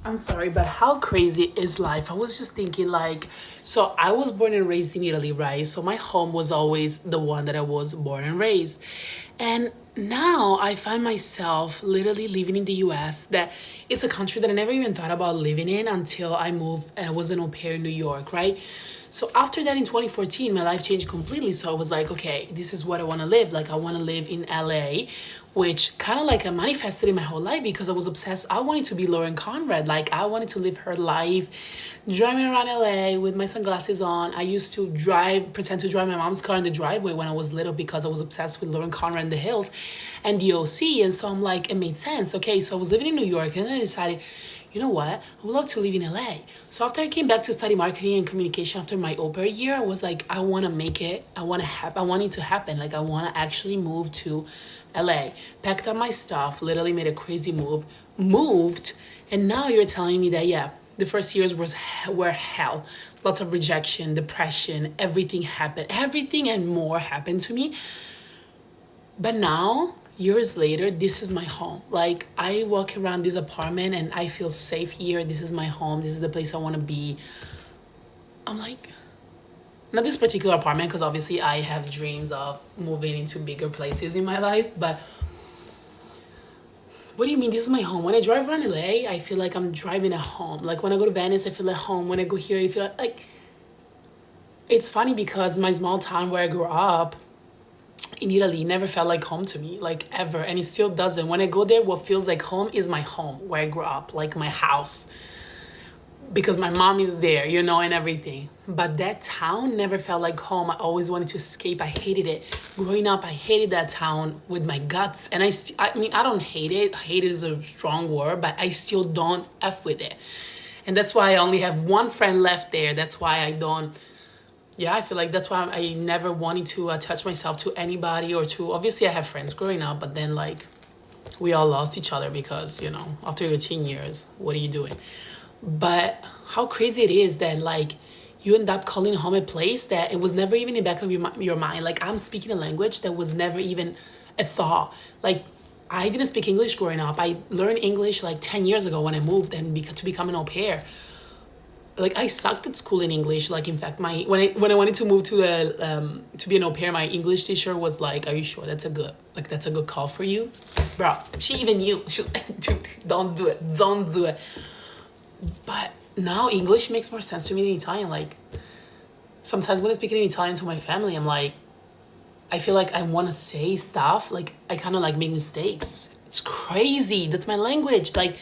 I'm sorry, but how crazy is life? I was just thinking, like, so I was born and raised in Italy, right? So my home was always the one that I was born and raised. And now I find myself literally living in the US, that it's a country that I never even thought about living in until I moved and I was an au pair in New York, right? So after that in 2014, my life changed completely. So I was like, okay, this is what I want to live. Like I want to live in LA, which kind of like I manifested in my whole life because I was obsessed. I wanted to be Lauren Conrad. Like I wanted to live her life, driving around LA with my sunglasses on. I used to pretend to drive my mom's car in the driveway when I was little because I was obsessed with Lauren Conrad in the hills and the OC. And so I'm like, it made sense. Okay, so I was living in New York and then I decided, you know what? I would love to live in LA. So after I came back to study marketing and communication after my au pair year, I was like, I want to make it. I want it to happen. Like I want to actually move to LA. Packed up my stuff, literally made a crazy move, moved, and now you're telling me that yeah, the first years were hell. Lots of rejection, depression, everything happened. Everything and more happened to me. But now, years later, this is my home. Like I walk around this apartment and I feel safe here. This is my home. This is the place I want to be. I'm like, not this particular apartment because obviously I have dreams of moving into bigger places in my life. But what do you mean? This is my home. When I drive around LA, I feel like I'm driving at home. Like when I go to Venice, I feel at home. When I go here, I feel like it's funny because my small town where I grew up in Italy never felt like home to me, like ever, and it still doesn't. When I go there, what feels like home is my home where I grew up, like my house, because my mom is there, and everything. But that town never felt like home. I always wanted to escape. I hated it. Growing up, I hated that town with my guts, and I mean, I don't hate it. Hate is a strong word, but I still don't f with it, and that's why I only have one friend left there. That's why I don't yeah, I feel like that's why I never wanted to attach myself to anybody or to. Obviously, I have friends growing up, but then like we all lost each other because after your teen years, what are you doing? But how crazy it is that like you end up calling home a place that it was never even in the back of your mind. Like I'm speaking a language that was never even a thought. Like I didn't speak English growing up. I learned English like 10 years ago when I moved and to become an au pair. Like I sucked at school in English. Like in fact, my when I wanted to move to be an au pair, my English teacher was like, "Are you sure that's a good call for you, bro?" She even knew. She was like, "Dude, don't do it." But now English makes more sense to me than Italian. Like sometimes when I speak in Italian to my family, I'm like, I feel like I want to say stuff. Like I kind of like make mistakes. It's crazy. That's my language. Like